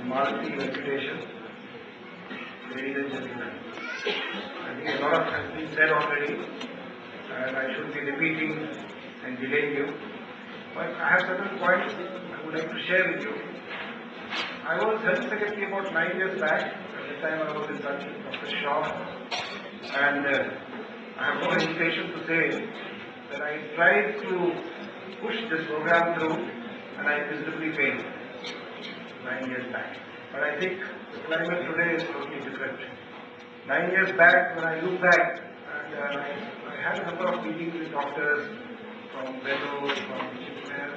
Maruti reputation, ladies and gentlemen. I think a lot has been said already, and I should be repeating and delaying you. But I have certain points I would like to share with you. I was Health Secretary about 9 years back. At the time I was in touch with Dr. Shaw, and I have no hesitation to say that I tried to push this program through, and I visibly failed 9 years back. But I think the climate today is totally different. 9 years back, when I look back, and I had a number of meetings with doctors from Bello, from Chitmer,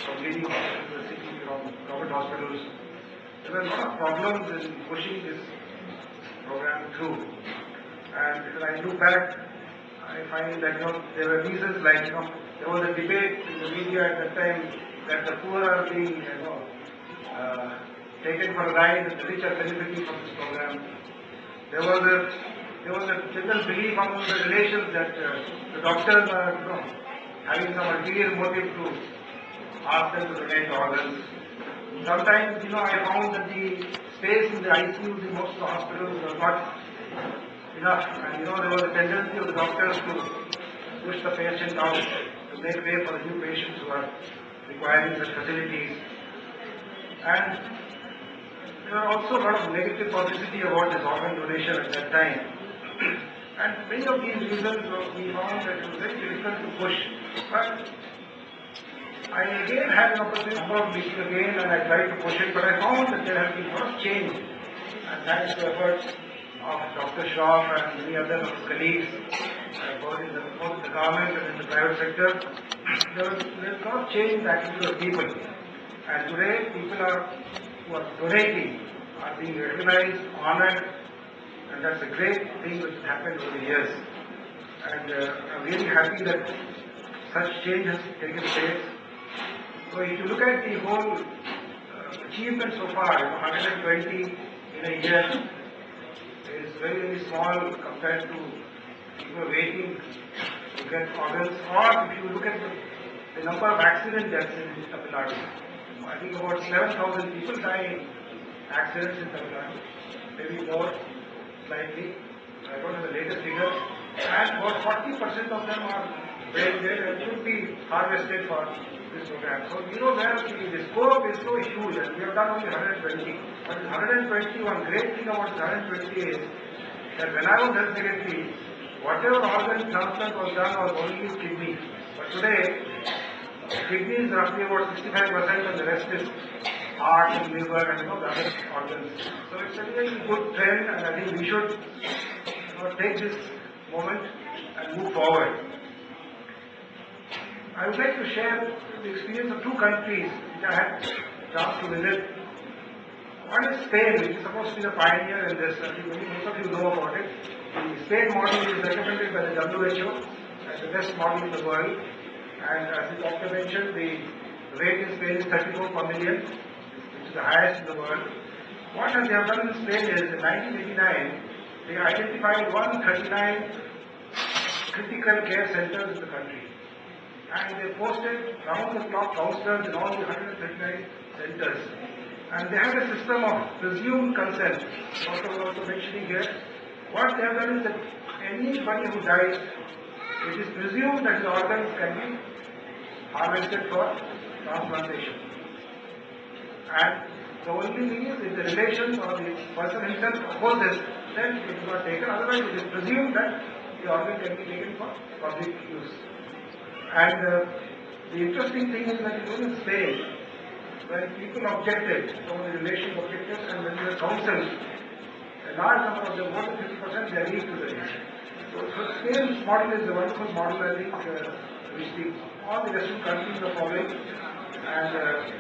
from leading hospitals in the city, from government hospitals. There were a lot of problems in pushing this program through. And when I look back, I find that there were reasons like there was a debate in the media at that time that the poor are being taken for a ride and the rich are benefiting from this program. There was a general belief among the relations that the doctors are having some ulterior motive to ask them to donate organs. Sometimes I found that the space in the ICUs in most of the hospitals was not enough, and there was a tendency of the doctors to push the patient out to make way for the new patients who are requiring such facilities. And there were also a lot of negative publicity about this organ donation at that time. And many of these reasons we found that it was very difficult to push. But I again had an opportunity of meeting again, and I tried to push it, but I found that there has been a lot of change. And thanks to the efforts of Dr. Shroff and many other colleagues, both in the government and in the private sector, there is a lot of change in the attitude of people. And today, people who are donating are being recognized, honored, and that's a great thing which has happened over the years. And I'm really happy that such change has taken place. So if you look at the whole achievement so far, 120 in a year is very, very small compared to people waiting to get organs. Or if you look at the number of accident deaths in Tamil Nadu, I think about 7,000 people die in accidents in Tamil Nadu, maybe more, slightly. I don't have the latest figure. And about 40% of them are brain dead and should be harvested for this program. So where the scope is so huge, and we have done only 120. But 120, one great thing about 120 is that when I was Health Secretary, whatever organ transplant was done was only kidney. But today, kidney is roughly about 65% and the rest is heart and liver and the other organs. So it's a very good trend, and I think we should take this moment and move forward. I would like to share the experience of two countries which I had a chance to visit. One is Spain, which is supposed to be the pioneer in this. I think most of you know about it. The Spain model is recommended by the WHO as the best model in the world. And as the doctor mentioned, the rate in Spain is 34 per million, which is the highest in the world. What they have done in Spain is, in 1989, they identified 139 critical care centers in the country. And they posted round-the-clock counselors in all the 139 centers. And they have a system of presumed consent. Doctor was also mentioning here. What they have done is that anybody who dies, it is presumed that the organs can be harvested for transplantation. And the only thing is, if the relations or the person himself opposes, then it is not taken. Otherwise, it is presumed that the organ can be taken for public use. And the interesting thing is that in Spain, when people objected, some of the relations objected, and when they were counseled, a large number of them, more than 50%, they agreed to the relation. So Spain's model is a wonderful model, I think, which all the Western countries are following, and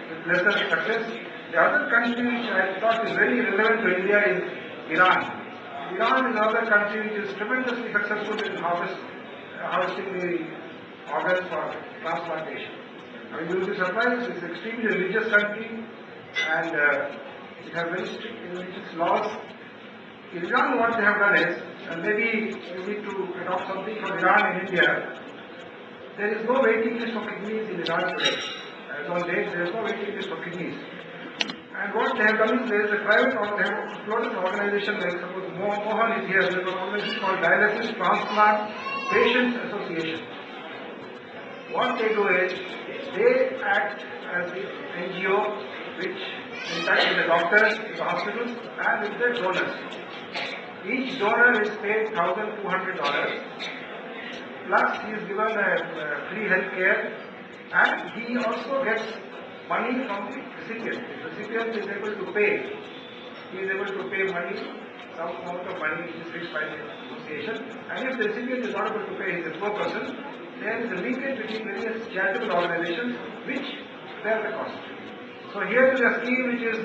with lesser success. The other country which I thought is very relevant to India is Iran. Iran is another country which is tremendously successful in harvesting the organs for transplantation. I mean, you will be surprised, it's an extremely religious country, and it has very strict religious laws. In Iran, what they have done is, and maybe you need to adopt something from Iran in India, there is no waiting list for kidneys in Iran today. As on date, there is no waiting list for kidneys. And what what they have done is there is a private, they have floated an organization like suppose MOHAN is here, there is an organization called Dialysis Transplant Patients Association. What they do is, they act as the NGO which interact with the doctors, the hospitals and with the donors. Each donor is paid $1,200 plus he is given free health care and he also gets money from the recipient. The recipient is able to pay. He is able to pay money, some amount of money which is fixed by the association, and if the recipient is not able to pay, he is a poor person, there is a linkage between various charitable organizations which bear the cost. So here is a scheme which is,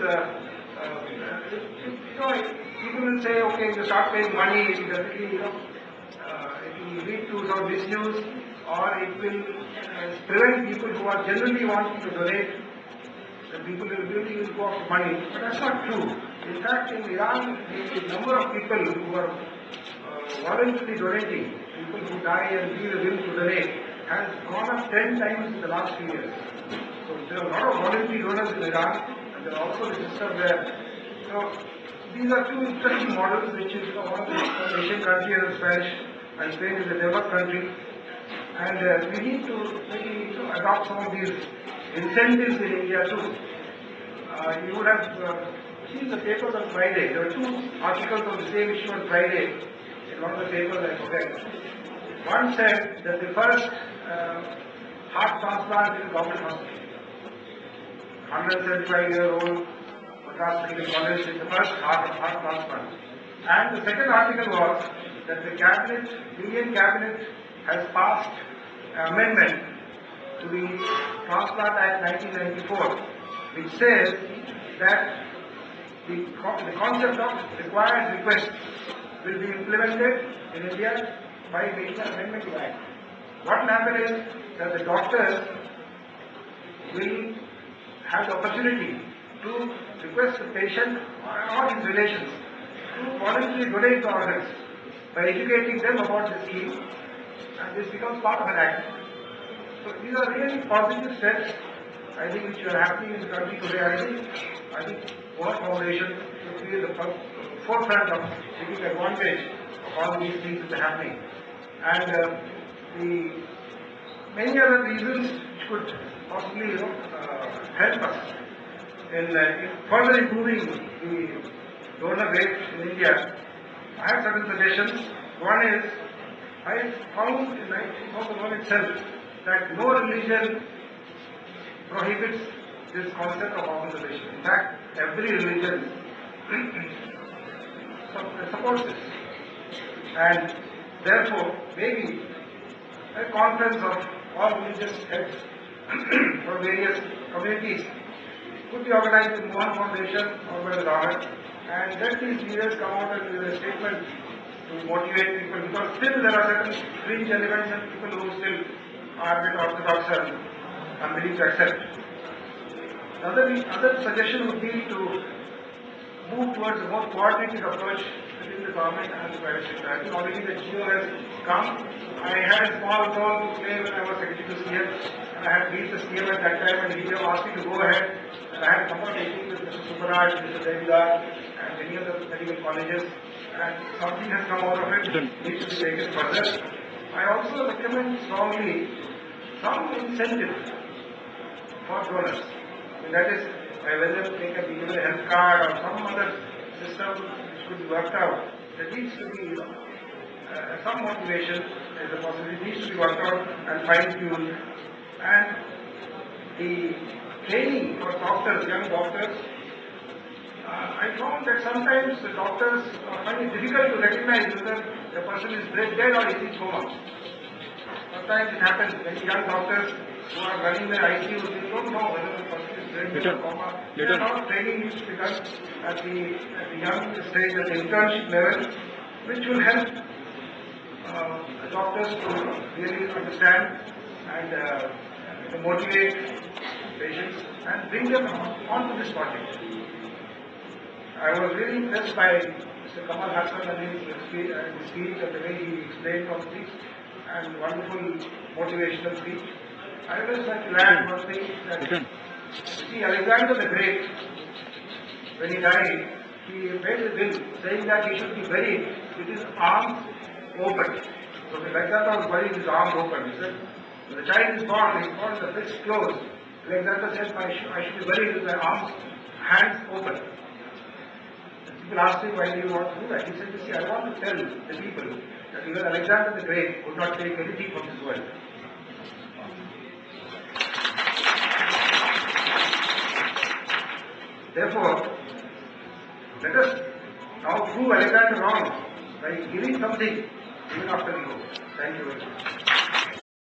people will say, okay, you start paying money, it will definitely, it will lead to some misuse, or it will prevent people who are genuinely wanting to donate. The people will go after money, but that's not true. In fact, in Iran, the number of people who are voluntarily donating, people who die and feel a will to donate, has gone up 10 times in the last few years. So there are a lot of voluntary donors in Iran, and there are also the system there. So these are two interesting models, which is one of the Asian country and Spanish, and Spain is a developed country, and we need to maybe adopt some of these incentives in India too. You would have seen the papers on Friday. There were two articles on the same issue on Friday in one of the papers I forget. One said that the first heart transplant in a government hospital. 175-year-old Madras Medical College is the first heart transplant. And the second article was that the Indian cabinet has passed an amendment to the Transplant Act 1994, which says that the concept of required request will be implemented in India by making an amendment to the Act. What will happen is that the doctors will have the opportunity to request the patient or his relations to voluntarily donate the organs by educating them about the scheme, and this becomes part of an act. So these are really positive steps, I think, which are happening in the country today. I think MOHAN Foundation should be in the forefront of taking advantage of all these things that are happening. And the many other reasons which could possibly help us in further improving the donor rate in India. I have certain suggestions. One is, I found in 2001 itself that no religion prohibits this concept of organ donation. In fact, every religion supports this. And therefore, maybe a conference of all religious heads from various communities could be organized in MOHAN Foundation or by the government, and let these leaders come out and give a statement to motivate people, because still there are certain fringe elements and people who still are a bit orthodox and unwilling to accept. Other suggestion would be to move towards a more coordinated approach between the government and the private sector. I think already the GO has come. I had a small role to play when I was secretary to CM, and I had briefed the CM at that time, and he asked me to go ahead. And I had come out meeting with Mr. Subaraj, Mr. Devidar, and many other medical colleges, and something has come out of it, needs to be taken further. I also recommend strongly some incentive for donors. And that is, whether they can be given a health card or some other system which could be worked out. There needs to be some motivation, as a possibility, needs to be worked out and fine-tuned. And the training for doctors, young doctors, I found that sometimes the doctors find it difficult to recognize whether the person is dead or is in coma. Sometimes it happens, many young doctors who are running the ICU, they don't know whether the person is dead or in coma. A lot of training needs to be done at the young stage, at the internship level, which will help the doctors to really understand and to motivate patients and bring them onto this project. I was really impressed by Mr. Kamal Hassan and his speech and the way he explained all this, and wonderful motivational speech. I would just like to add one thing that, see, Alexander the Great when he died, he made a will saying that he should be buried with his arms open. So Alexander was buried with his arms open. He said, when the child is born, he born with the fists closed. Alexander said, I should be buried with my arms, hands open. People asked him, why do you want to do that? He said, you see, I want to tell the people that even Alexander the Great would not take anything from this world. Therefore, let us now prove Alexander wrong by giving something even after we go. Thank you very much.